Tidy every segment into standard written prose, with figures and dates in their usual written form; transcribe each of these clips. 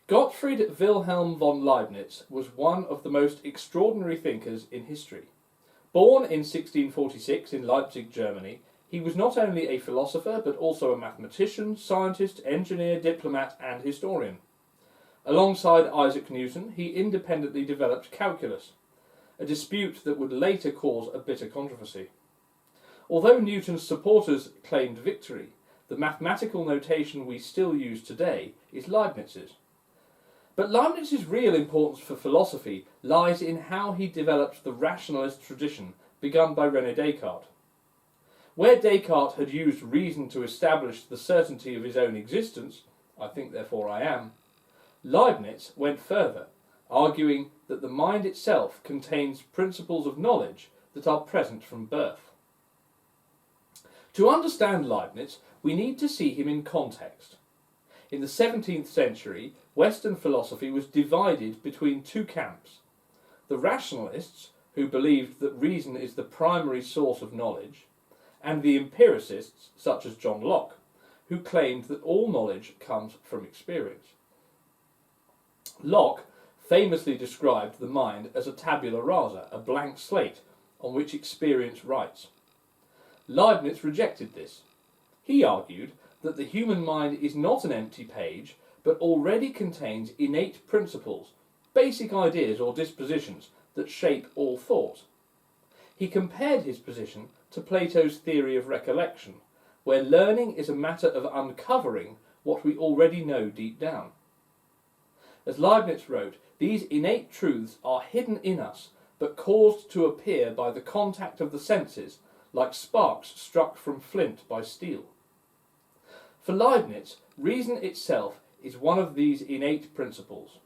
Gottfried Wilhelm von Leibniz was one of the most extraordinary thinkers in history. Born in 1646 in Leipzig, Germany, he was not only a philosopher but also a mathematician, scientist, engineer, diplomat and historian. Alongside Isaac Newton, he independently developed calculus, a dispute that would later cause a bitter controversy. Although Newton's supporters claimed victory, the mathematical notation we still use today is Leibniz's. But Leibniz's real importance for philosophy lies in how he developed the rationalist tradition begun by René Descartes. Where Descartes had used reason to establish the certainty of his own existence, I think therefore I am, Leibniz went further, arguing that the mind itself contains principles of knowledge that are present from birth. To understand Leibniz, we need to see him in context. In the 17th century, Western philosophy was divided between two camps: the rationalists, who believed that reason is the primary source of knowledge, and the empiricists, such as John Locke, who claimed that all knowledge comes from experience. Locke famously described the mind as a tabula rasa, a blank slate, on which experience writes. Leibniz rejected this. He argued that the human mind is not an empty page, but already contains innate principles, basic ideas or dispositions that shape all thought. He compared his position to Plato's theory of recollection, where learning is a matter of uncovering what we already know deep down. As Leibniz wrote, these innate truths are hidden in us, but caused to appear by the contact of the senses, like sparks struck from flint by steel. For Leibniz, reason itself is one of these innate principles.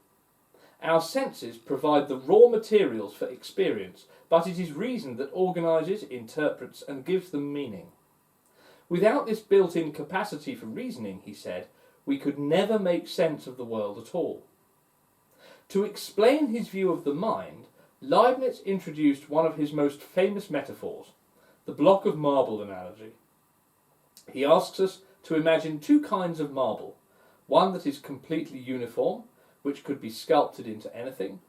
Our senses provide the raw materials for experience, but it is reason that organises, interprets, and gives them meaning. Without this built-in capacity for reasoning, he said, we could never make sense of the world at all. To explain his view of the mind, Leibniz introduced one of his most famous metaphors, the block of marble analogy. He asks us to imagine two kinds of marble, one that is completely uniform, which could be sculpted into anything,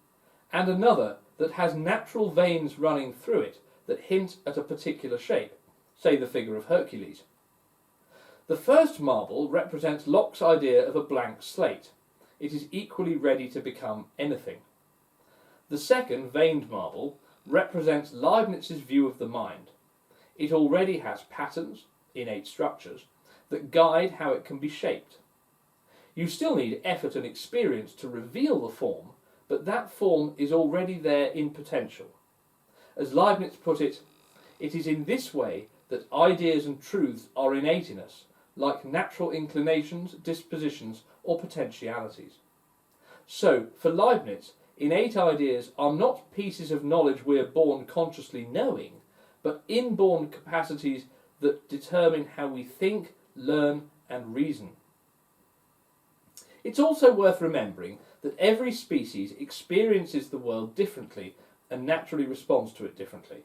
and another that has natural veins running through it that hint at a particular shape, say the figure of Hercules. The first marble represents Locke's idea of a blank slate. It is equally ready to become anything. The second, veined marble, represents Leibniz's view of the mind. It already has patterns, innate structures, that guide how it can be shaped. You still need effort and experience to reveal the form, but that form is already there in potential. As Leibniz put it, it is in this way that ideas and truths are innate in us, like natural inclinations, dispositions, or potentialities. So, for Leibniz, innate ideas are not pieces of knowledge we are born consciously knowing, but inborn capacities that determine how we think, learn, and reason. It's also worth remembering that every species experiences the world differently and naturally responds to it differently.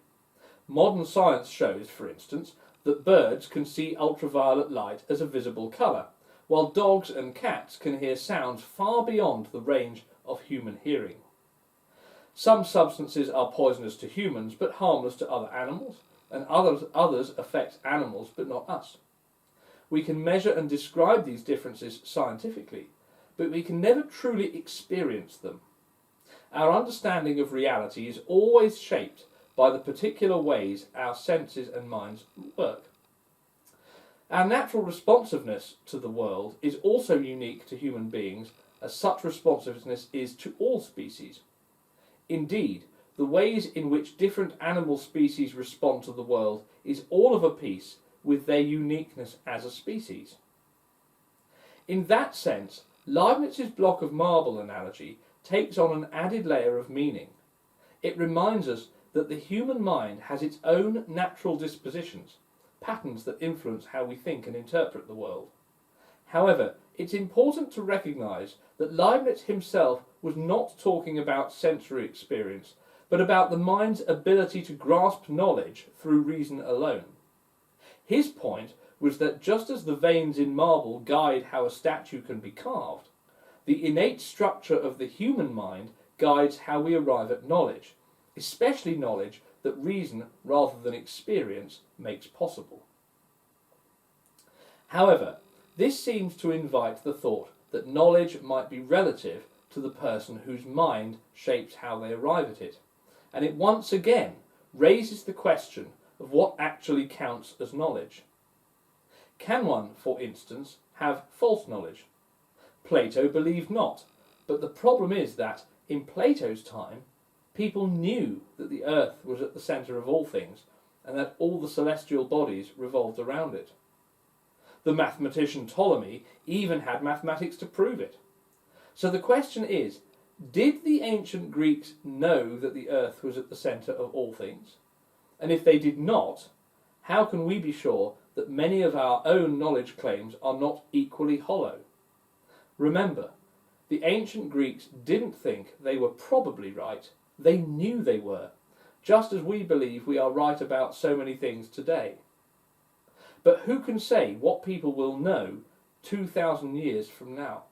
Modern science shows, for instance, that birds can see ultraviolet light as a visible colour, while dogs and cats can hear sounds far beyond the range of human hearing. Some substances are poisonous to humans but harmless to other animals, and others affect animals but not us. We can measure and describe these differences scientifically, but we can never truly experience them. Our understanding of reality is always shaped by the particular ways our senses and minds work. Our natural responsiveness to the world is also unique to human beings, as such responsiveness is to all species. Indeed, the ways in which different animal species respond to the world is all of a piece with their uniqueness as a species. In that sense, Leibniz's block of marble analogy takes on an added layer of meaning. It reminds us that the human mind has its own natural dispositions, patterns that influence how we think and interpret the world. However, it's important to recognise that Leibniz himself was not talking about sensory experience, but about the mind's ability to grasp knowledge through reason alone. His point was that just as the veins in marble guide how a statue can be carved, the innate structure of the human mind guides how we arrive at knowledge, especially knowledge that reason rather than experience makes possible. However, this seems to invite the thought that knowledge might be relative to the person whose mind shapes how they arrive at it, and it once again raises the question of what actually counts as knowledge. Can one, for instance, have false knowledge? Plato believed not, but the problem is that, in Plato's time, people knew that the earth was at the centre of all things, and that all the celestial bodies revolved around it. The mathematician Ptolemy even had mathematics to prove it. So the question is, did the ancient Greeks know that the earth was at the centre of all things? And if they did not, how can we be sure that many of our own knowledge claims are not equally hollow? Remember, the ancient Greeks didn't think they were probably right, they knew they were, just as we believe we are right about so many things today. But who can say what people will know 2,000 years from now?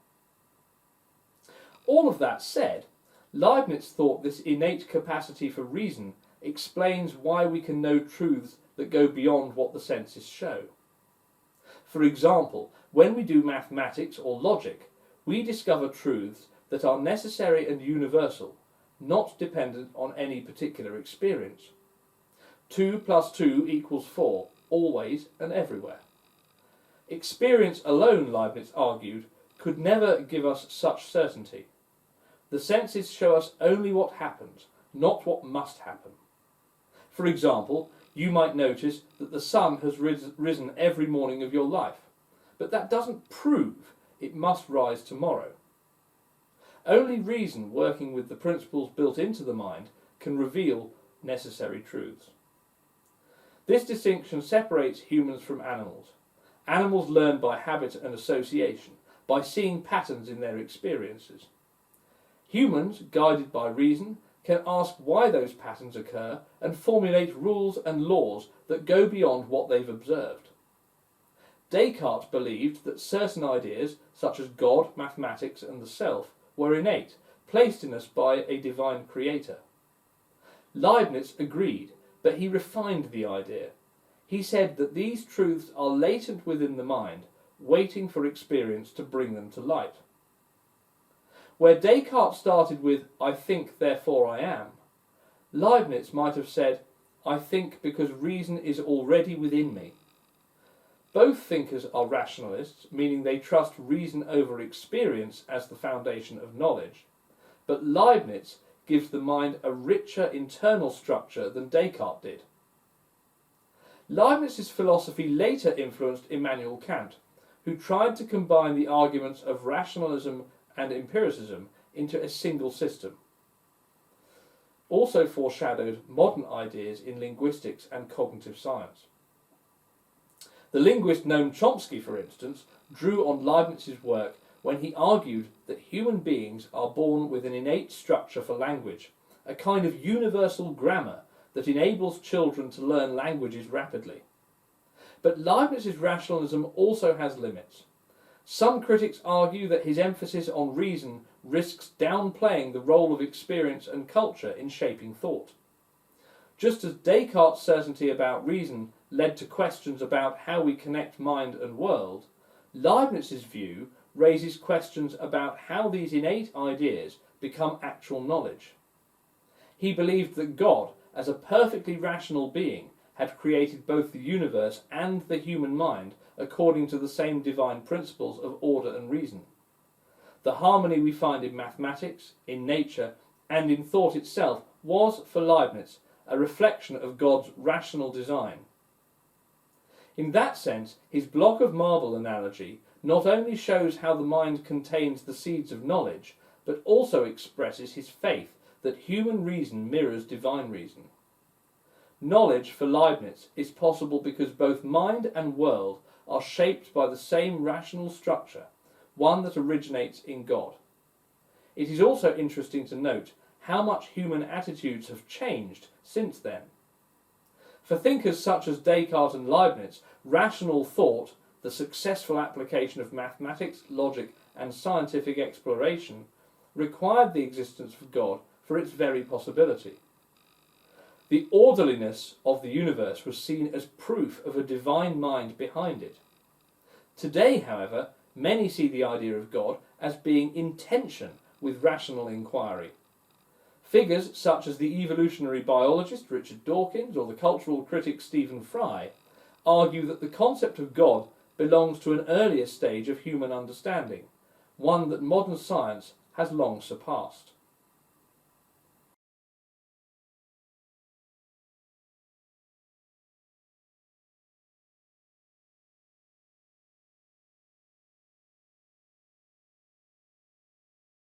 All of that said, Leibniz thought this innate capacity for reason explains why we can know truths that go beyond what the senses show. For example, when we do mathematics or logic, we discover truths that are necessary and universal, not dependent on any particular experience. 2 plus 2 equals 4, always and everywhere. Experience alone, Leibniz argued, could never give us such certainty. The senses show us only what happens, not what must happen. For example, you might notice that the sun has risen every morning of your life, but that doesn't prove it must rise tomorrow. Only reason, working with the principles built into the mind, can reveal necessary truths. This distinction separates humans from animals. Animals learn by habit and association, by seeing patterns in their experiences. Humans, guided by reason, can ask why those patterns occur and formulate rules and laws that go beyond what they've observed. Descartes believed that certain ideas, such as God, mathematics, and the self, were innate, placed in us by a divine creator. Leibniz agreed, but he refined the idea. He said that these truths are latent within the mind, waiting for experience to bring them to light. Where Descartes started with, "I think, therefore I am," Leibniz might have said, "I think because reason is already within me." Both thinkers are rationalists, meaning they trust reason over experience as the foundation of knowledge, but Leibniz gives the mind a richer internal structure than Descartes did. Leibniz's philosophy later influenced Immanuel Kant, who tried to combine the arguments of rationalism and empiricism into a single system. Also foreshadowed modern ideas in linguistics and cognitive science. The linguist Noam Chomsky, for instance, drew on Leibniz's work when he argued that human beings are born with an innate structure for language, a kind of universal grammar that enables children to learn languages rapidly. But Leibniz's rationalism also has limits. Some critics argue that his emphasis on reason risks downplaying the role of experience and culture in shaping thought. Just as Descartes' certainty about reason led to questions about how we connect mind and world, Leibniz's view raises questions about how these innate ideas become actual knowledge. He believed that God, as a perfectly rational being, had created both the universe and the human mind according to the same divine principles of order and reason. The harmony we find in mathematics, in nature, and in thought itself was, for Leibniz, a reflection of God's rational design. In that sense, his block of marble analogy not only shows how the mind contains the seeds of knowledge, but also expresses his faith that human reason mirrors divine reason. Knowledge, for Leibniz, is possible because both mind and world are shaped by the same rational structure, one that originates in God. It is also interesting to note how much human attitudes have changed since then. For thinkers such as Descartes and Leibniz, rational thought, the successful application of mathematics, logic, and scientific exploration required the existence of God for its very possibility. The orderliness of the universe was seen as proof of a divine mind behind it. Today, however, many see the idea of God as being in tension with rational inquiry. Figures such as the evolutionary biologist Richard Dawkins or the cultural critic Stephen Fry argue that the concept of God belongs to an earlier stage of human understanding, one that modern science has long surpassed.